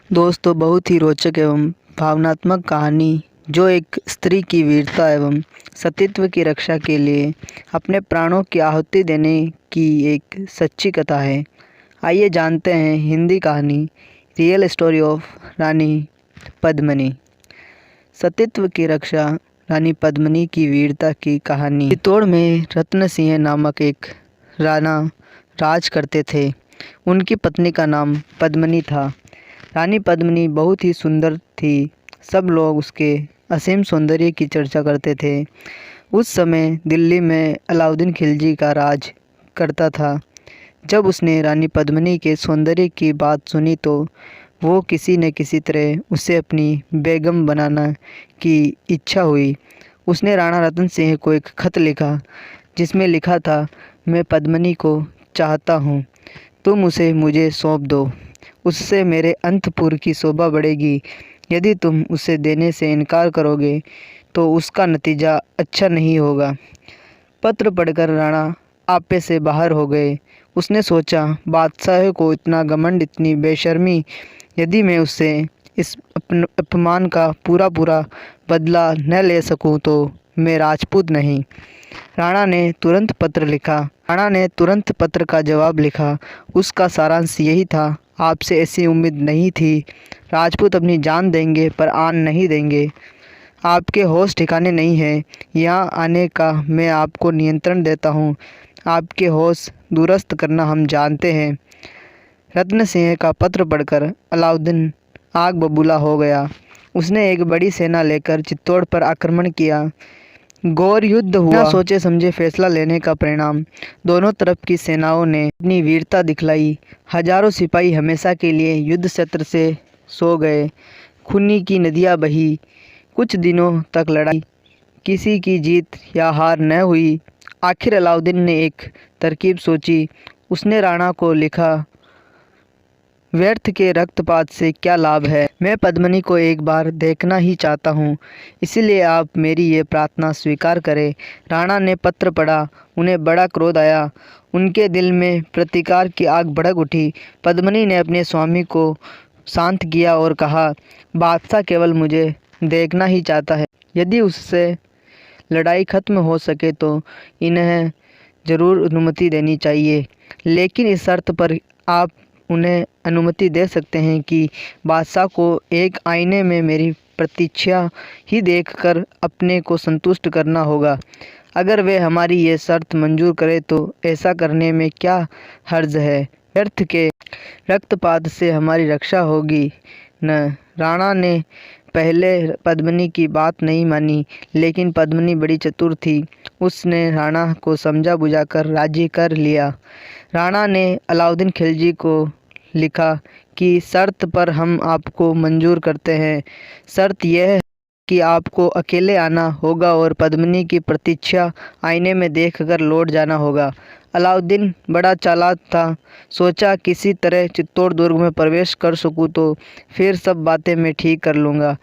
दोस्तों, बहुत ही रोचक एवं भावनात्मक कहानी जो एक स्त्री की वीरता एवं सतीत्व की रक्षा के लिए अपने प्राणों की आहुति देने की एक सच्ची कथा है। आइए जानते हैं हिंदी कहानी रियल स्टोरी ऑफ रानी पद्मिनी। सतीत्व की रक्षा, रानी पद्मिनी की वीरता की कहानी। चित्तौड़ में रत्न सिंह नामक एक राणा राज करते थे। उनकी पत्नी का नाम पद्मिनी था। रानी पद्मिनी बहुत ही सुंदर थी। सब लोग उसके असीम सौंदर्य की चर्चा करते थे। उस समय दिल्ली में अलाउद्दीन खिलजी का राज करता था। जब उसने रानी पद्मिनी के सौंदर्य की बात सुनी तो वो किसी न किसी तरह उसे अपनी बेगम बनाना की इच्छा हुई। उसने राणा रतन सिंह को एक खत लिखा जिसमें लिखा था, मैं पद्मिनी को चाहता हूँ, तुम उसे मुझे सौंप दो। उससे मेरे अंतपुर की शोभा बढ़ेगी। यदि तुम उसे देने से इनकार करोगे तो उसका नतीजा अच्छा नहीं होगा। पत्र पढ़कर राणा आपे से बाहर हो गए। उसने सोचा, बादशाह को इतना घमंड, इतनी बेशर्मी। यदि मैं उससे इस अपमान का पूरा बदला न ले सकूं तो मैं राजपूत नहीं। राणा ने तुरंत पत्र का जवाब लिखा। उसका सारांश यही था, आपसे ऐसी उम्मीद नहीं थी। राजपूत अपनी जान देंगे पर आन नहीं देंगे। आपके होश ठिकाने नहीं है। यहाँ आने का मैं आपको नियंत्रण देता हूँ। आपके होश दुरुस्त करना हम जानते हैं। रत्न सिंह का पत्र पढ़कर अलाउद्दीन आग बबूला हो गया। उसने एक बड़ी सेना लेकर चित्तौड़ पर आक्रमण किया। घोर युद्ध हुआ। बिना सोचे समझे फैसला लेने का परिणाम। दोनों तरफ की सेनाओं ने अपनी वीरता दिखलाई। हजारों सिपाही हमेशा के लिए युद्ध क्षेत्र से सो गए। खूनी की नदियां बही। कुछ दिनों तक लड़ाई, किसी की जीत या हार न हुई। आखिर अलाउद्दीन ने एक तरकीब सोची। उसने राणा को लिखा, व्यर्थ के रक्तपात से क्या लाभ है। मैं पद्मिनी को एक बार देखना ही चाहता हूँ, इसीलिए आप मेरी ये प्रार्थना स्वीकार करें। राणा ने पत्र पढ़ा। उन्हें बड़ा क्रोध आया। उनके दिल में प्रतिकार की आग भड़क उठी। पद्मिनी ने अपने स्वामी को शांत किया और कहा, बादशाह केवल मुझे देखना ही चाहता है। यदि उससे लड़ाई खत्म हो सके तो इन्हें ज़रूर अनुमति देनी चाहिए, लेकिन इस शर्त पर आप उन्हें अनुमति दे सकते हैं कि बादशाह को एक आईने में मेरी प्रतीक्षा ही देखकर अपने को संतुष्ट करना होगा। अगर वे हमारी ये शर्त मंजूर करें तो ऐसा करने में क्या हर्ज है। व्यर्थ के रक्तपात से हमारी रक्षा होगी न। राणा ने पहले पद्मिनी की बात नहीं मानी, लेकिन पद्मिनी बड़ी चतुर थी। उसने राणा को समझा बुझाकर राजी कर लिया। राणा ने अलाउद्दीन खिलजी को लिखा कि शर्त पर हम आपको मंजूर करते हैं। शर्त यह है कि आपको अकेले आना होगा और पद्मिनी की प्रतीक्षा आईने में देखकर लौट जाना होगा। अलाउद्दीन बड़ा चालाक था। सोचा, किसी तरह चित्तौड़ दुर्ग में प्रवेश कर सकूं तो फिर सब बातें मैं ठीक कर लूँगा।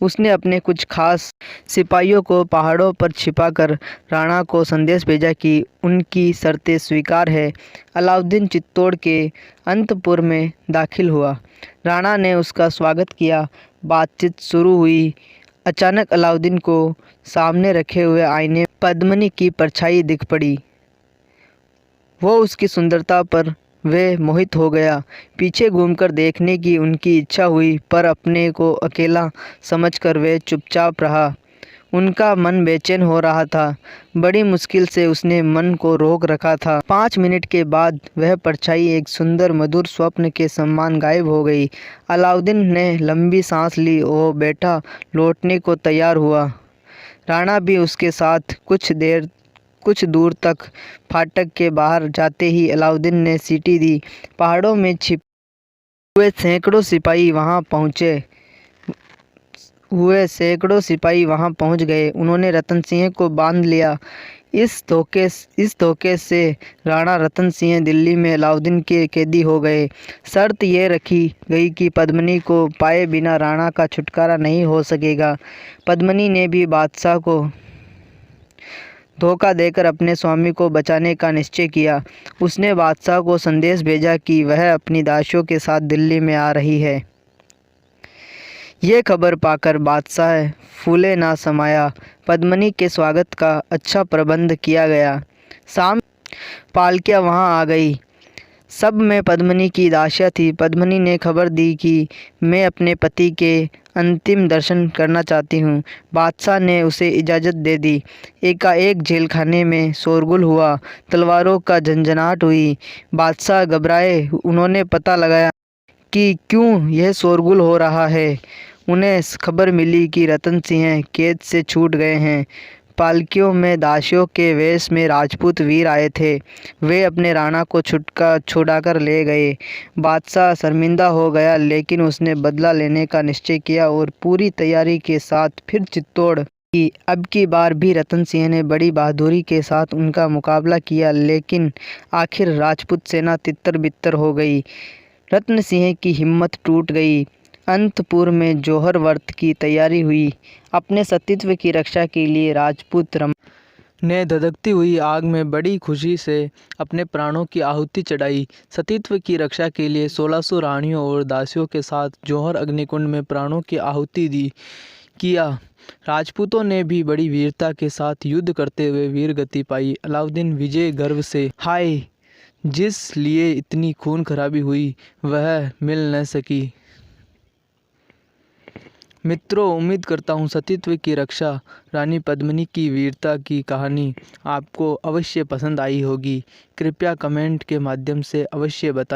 उसने अपने कुछ खास सिपाहियों को पहाड़ों पर छिपाकर राणा को संदेश भेजा कि उनकी शर्तें स्वीकार है। अलाउद्दीन चित्तौड़ के अंतपुर में दाखिल हुआ। राणा ने उसका स्वागत किया। बातचीत शुरू हुई। अचानक अलाउद्दीन को सामने रखे हुए आईने पद्मिनी की परछाई दिख पड़ी। वो उसकी सुंदरता पर वे मोहित हो गया। पीछे घूमकर देखने की उनकी इच्छा हुई, पर अपने को अकेला समझकर वे चुपचाप रहा। उनका मन बेचैन हो रहा था। बड़ी मुश्किल से उसने मन को रोक रखा था। 5 मिनट के बाद वह परछाई एक सुंदर मधुर स्वप्न के समान गायब हो गई। अलाउद्दीन ने लंबी सांस ली और बैठा लौटने को तैयार हुआ। राणा भी उसके साथ कुछ दूर तक। फाटक के बाहर जाते ही अलाउद्दीन ने सीटी दी। पहाड़ों में छिपे हुए सैकड़ों सिपाही वहां पहुंच गए। उन्होंने रतन सिंह को बांध लिया। इस धोखे से राणा रतन सिंह दिल्ली में अलाउद्दीन के कैदी हो गए। शर्त यह रखी गई कि पद्मिनी को पाए बिना राणा का छुटकारा नहीं हो सकेगा। पद्मिनी ने भी बादशाह को धोखा देकर अपने स्वामी को बचाने का निश्चय किया। उसने बादशाह को संदेश भेजा कि वह अपनी दासियों के साथ दिल्ली में आ रही है। ये खबर पाकर बादशाह फूले ना समाया। पद्मिनी के स्वागत का अच्छा प्रबंध किया गया। शाम पालकियाँ वहाँ आ गई। सब में पद्मिनी की दासियाँ थी। पद्मिनी ने खबर दी कि मैं अपने पति के अंतिम दर्शन करना चाहती हूँ। बादशाह ने उसे इजाज़त दे दी। एकाएक जेलखाने में शोरगुल हुआ, तलवारों का झंझनाहट हुई। बादशाह घबराए। उन्होंने पता लगाया कि क्यों यह शोरगुल हो रहा है। उन्हें खबर मिली कि रतन सिंह कैद से छूट गए हैं। पालकियों में दासियों के वेश में राजपूत वीर आए थे। वे अपने राणा को छुड़ाकर ले गए। बादशाह शर्मिंदा हो गया, लेकिन उसने बदला लेने का निश्चय किया और पूरी तैयारी के साथ फिर चित्तौड़ की। अब की बार भी रतन सिंह ने बड़ी बहादुरी के साथ उनका मुकाबला किया, लेकिन आखिर राजपूत सेना तितर-बितर हो गई। रतन सिंह की हिम्मत टूट गई। अंतपुर में जौहर व्रत की तैयारी हुई। अपने सतीत्व की रक्षा के लिए राजपूत ने धधकती हुई आग में बड़ी खुशी से अपने प्राणों की आहुति चढ़ाई। सतीत्व की रक्षा के लिए 1600 रानियों और दासियों के साथ जौहर अग्निकुंड में प्राणों की आहुति किया। राजपूतों ने भी बड़ी वीरता के साथ युद्ध करते हुए वीर गति पाई। अलाउद्दीन विजय गर्व से हाय, जिस लिए इतनी खून खराबी हुई वह मिल न सकी। मित्रों, उम्मीद करता हूँ सतीत्व की रक्षा रानी पद्मिनी की वीरता की कहानी आपको अवश्य पसंद आई होगी। कृपया कमेंट के माध्यम से अवश्य बताएं।